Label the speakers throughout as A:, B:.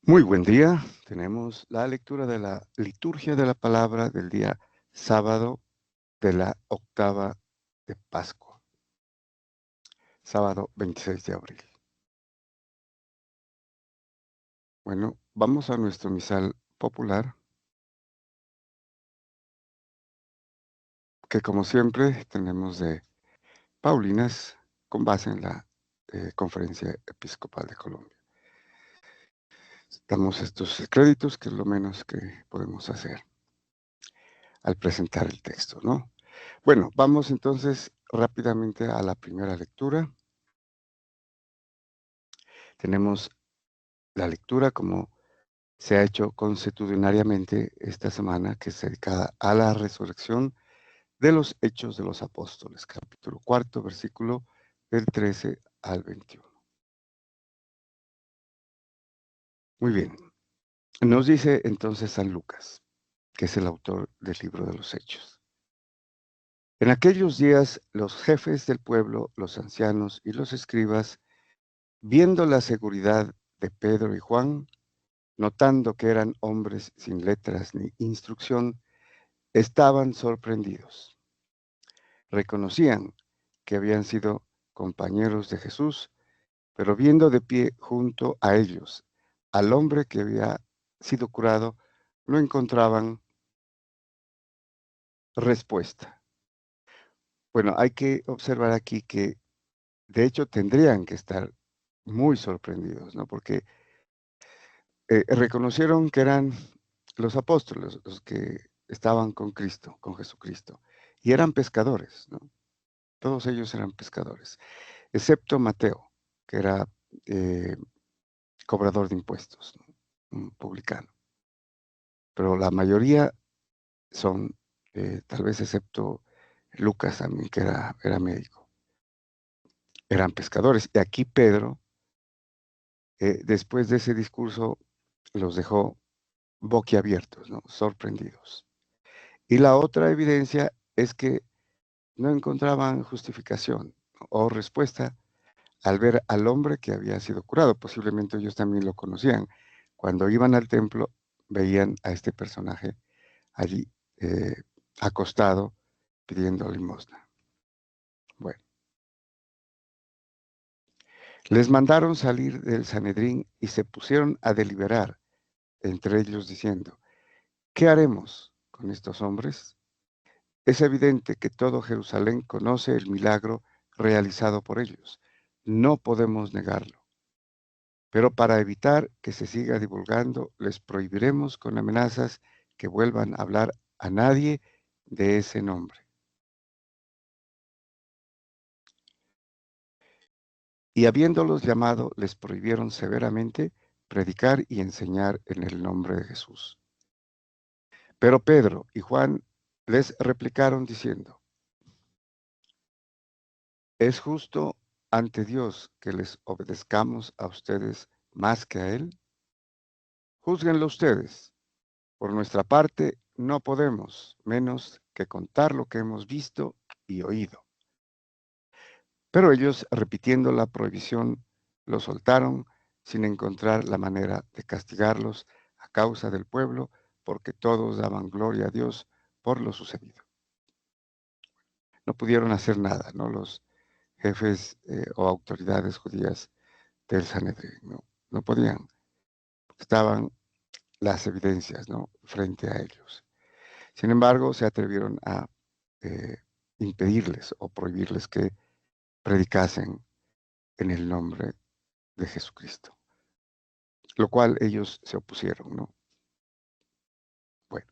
A: Muy buen día. Tenemos la lectura de la liturgia de la palabra del día sábado de la octava de Pascua, sábado 26 de abril. Bueno, vamos a nuestro misal popular, que como siempre tenemos de Paulinas con base en la Conferencia Episcopal de Colombia. Damos estos créditos, que es lo menos que podemos hacer al presentar el texto, ¿no? Bueno, vamos entonces rápidamente a la primera lectura. Tenemos la lectura como se ha hecho consuetudinariamente esta semana, que es dedicada a la resurrección de los Hechos de los Apóstoles, capítulo 4, versículo del 13 al 21. Muy bien, nos dice entonces San Lucas, que es el autor del libro de los Hechos. En aquellos días los jefes del pueblo, los ancianos y los escribas, viendo la seguridad de Pedro y Juan, notando que eran hombres sin letras ni instrucción, estaban sorprendidos. Reconocían que habían sido compañeros de Jesús, pero viendo de pie junto a ellos al hombre que había sido curado, no encontraban respuesta. Bueno, hay que observar aquí que de hecho tendrían que estar muy sorprendidos, ¿no? Porque reconocieron que eran los apóstoles, los que estaban con Cristo, con Jesucristo, y eran pescadores, ¿no? Todos ellos eran pescadores, excepto Mateo, que era eh, cobrador de impuestos, ¿no? Un publicano. Pero la mayoría son, tal vez excepto Lucas también, que era médico, eran pescadores. Y aquí Pedro, después de ese discurso, los dejó boquiabiertos, ¿no? Sorprendidos. Y la otra evidencia es que no encontraban justificación o respuesta al ver al hombre que había sido curado. Posiblemente ellos también lo conocían. Cuando iban al templo, veían a este personaje allí eh, acostado pidiendo limosna. Bueno, les mandaron salir del Sanedrín y se pusieron a deliberar entre ellos diciendo, ¿qué haremos con estos hombres? Es evidente que todo Jerusalén conoce el milagro realizado por ellos. No podemos negarlo. Pero para evitar que se siga divulgando, les prohibiremos con amenazas que vuelvan a hablar a nadie de ese nombre. Y habiéndolos llamado, les prohibieron severamente predicar y enseñar en el nombre de Jesús. Pero Pedro y Juan les replicaron diciendo, ¿es justo ante Dios que les obedezcamos a ustedes más que a Él? Júzguenlo ustedes. Por nuestra parte, no podemos menos que contar lo que hemos visto y oído. Pero ellos, repitiendo la prohibición, los soltaron sin encontrar la manera de castigarlos a causa del pueblo, porque todos daban gloria a Dios por lo sucedido. No pudieron hacer nada, ¿no? Los jefes o autoridades judías del Sanedrín, ¿no? No podían. Estaban las evidencias, ¿no? Frente a ellos. Sin embargo, se atrevieron a eh, impedirles o prohibirles que predicasen en el nombre de Jesucristo, lo cual ellos se opusieron, ¿no? Bueno,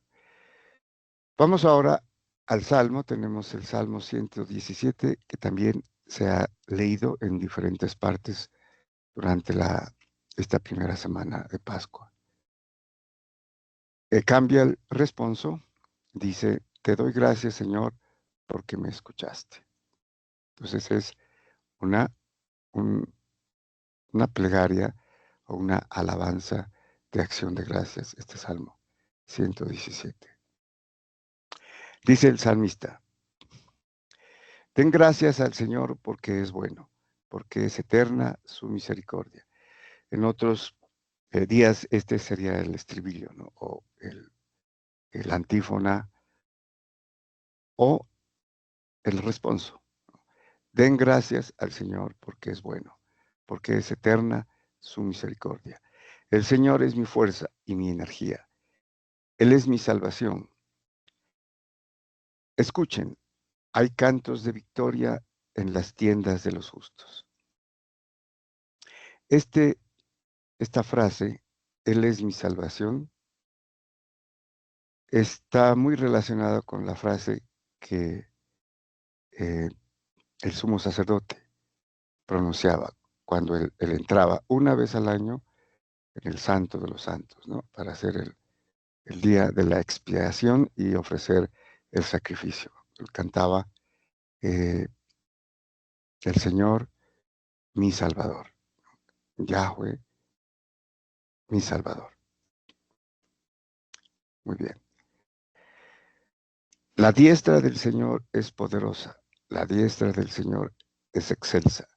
A: vamos ahora al Salmo. Tenemos el Salmo 117, que también se ha leído en diferentes partes durante esta primera semana de Pascua. Cambia el responso, dice, te doy gracias, Señor, porque me escuchaste. Entonces es una, un, una plegaria o una alabanza de acción de gracias, este Salmo 117. Dice el salmista, den gracias al Señor porque es bueno, porque es eterna su misericordia. En otros días, este sería el estribillo, ¿no? O el antífona o el responso. Den gracias al Señor porque es bueno, porque es eterna su misericordia. El Señor es mi fuerza y mi energía. Él es mi salvación. Escuchen, hay cantos de victoria en las tiendas de los justos. Este, esta frase, Él es mi salvación, está muy relacionada con la frase que eh, el sumo sacerdote pronunciaba cuando él entraba una vez al año en el Santo de los Santos, ¿no? Para hacer el día de la expiación y ofrecer el sacrificio. Él cantaba, eh, el Señor, mi Salvador. Yahweh, mi Salvador. Muy bien. La diestra del Señor es poderosa. La diestra del Señor es excelsa.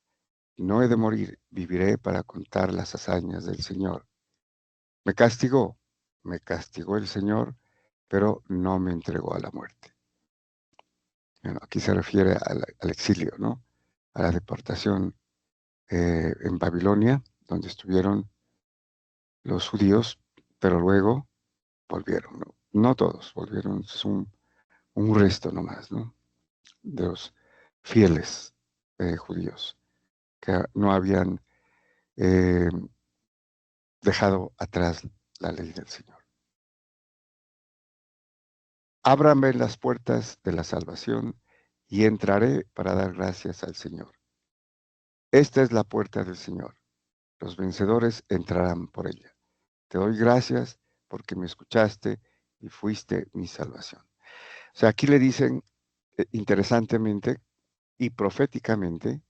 A: No he de morir, viviré para contar las hazañas del Señor. Me castigó el Señor, pero no me entregó a la muerte. Bueno, aquí se refiere al exilio, ¿no? A la deportación en Babilonia, donde estuvieron los judíos, pero luego volvieron, ¿no? No todos volvieron, es un resto nomás, ¿no? De los fieles judíos que no habían eh, dejado atrás la ley del Señor. Ábranme las puertas de la salvación y entraré para dar gracias al Señor. Esta es la puerta del Señor. Los vencedores entrarán por ella. Te doy gracias porque me escuchaste y fuiste mi salvación. O sea, aquí le dicen interesantemente y proféticamente,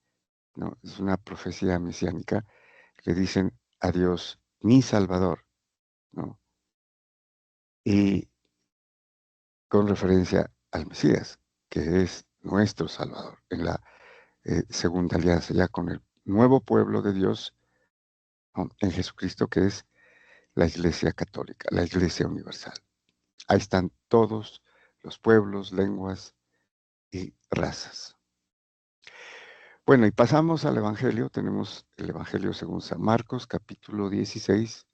A: ¿no? Es una profecía mesiánica, le dicen a Dios, mi Salvador, ¿no? Y con referencia al Mesías, que es nuestro Salvador, en la segunda alianza, ya con el nuevo pueblo de Dios, ¿no? En Jesucristo, que es la Iglesia Católica, la Iglesia Universal. Ahí están todos los pueblos, lenguas y razas. Bueno, y pasamos al Evangelio. Tenemos el Evangelio según San Marcos, capítulo 16,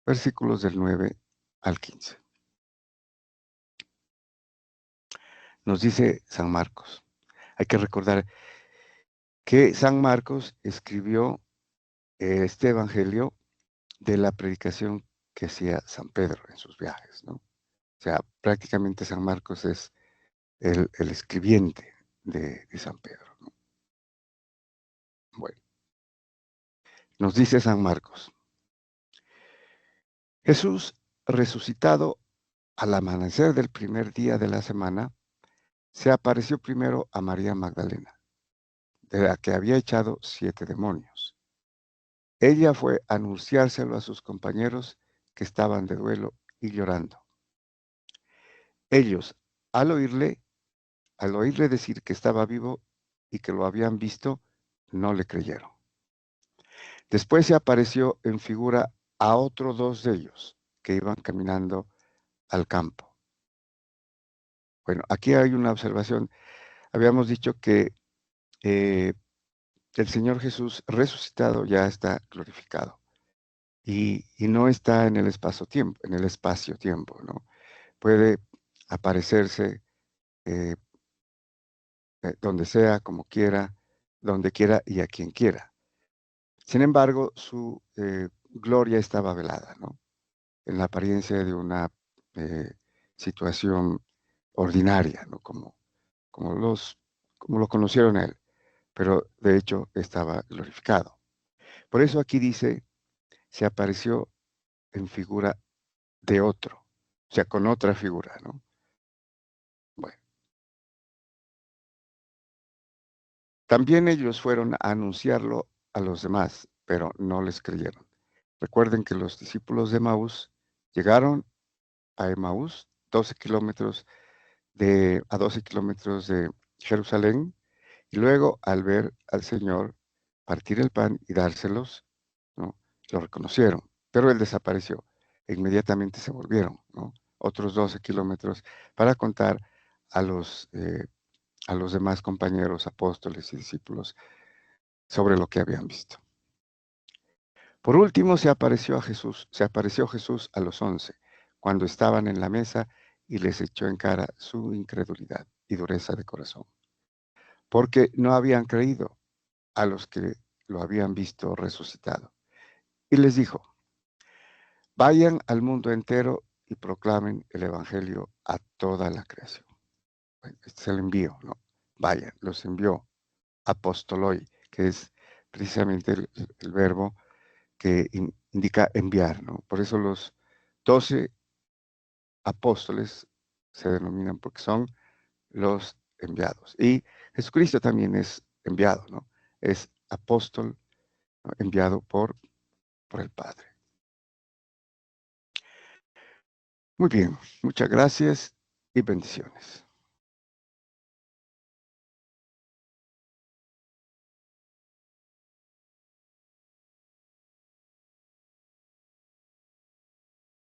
A: versículos del 9 al 15. Nos dice San Marcos. Hay que recordar que San Marcos escribió este Evangelio de la predicación que hacía San Pedro en sus viajes, ¿no? O sea, prácticamente San Marcos es el escribiente de San Pedro, ¿no? Bueno, nos dice San Marcos. Jesús, resucitado al amanecer del primer día de la semana, se apareció primero a María Magdalena, de la que había echado 7 demonios. Ella fue a anunciárselo a sus compañeros que estaban de duelo y llorando. Ellos, al oírle decir que estaba vivo y que lo habían visto, no le creyeron. Después se apareció en figura a otros 2 de ellos que iban caminando al campo. Bueno, aquí hay una observación. Habíamos dicho que eh, el Señor Jesús resucitado ya está glorificado y no está en el espacio-tiempo, ¿no? Puede aparecerse eh, donde sea, como quiera, donde quiera y a quien quiera. Sin embargo, su gloria estaba velada, ¿no? En la apariencia de una eh, situación ordinaria, ¿no? Como, como lo conocieron a él, pero de hecho estaba glorificado. Por eso aquí dice, se apareció en figura de otro, o sea, con otra figura, ¿no? Bueno, también ellos fueron a anunciarlo a los demás, pero no les creyeron. Recuerden que los discípulos de Emaús llegaron a Emaús, 12 kilómetros a 12 kilómetros de Jerusalén, y luego al ver al Señor partir el pan y dárselos, ¿no? Lo reconocieron. pero él desapareció. E inmediatamente se volvieron, ¿no? Otros 12 kilómetros para contar a a los demás compañeros, apóstoles y discípulos sobre lo que habían visto. Por último, se apareció Jesús a los 11, cuando estaban en la mesa, y les echó en cara su incredulidad y dureza de corazón, porque no habían creído a los que lo habían visto resucitado. Y les dijo: vayan al mundo entero y proclamen el evangelio a toda la creación. Este es el envío, ¿no? Vayan, los envió, apostoloi, que es precisamente el verbo que indica enviar, ¿no? Por eso los 12 apóstoles se denominan, porque son los enviados. Y Jesucristo también es enviado, ¿no? Es apóstol, ¿no? Enviado por el Padre. Muy bien, muchas gracias y bendiciones.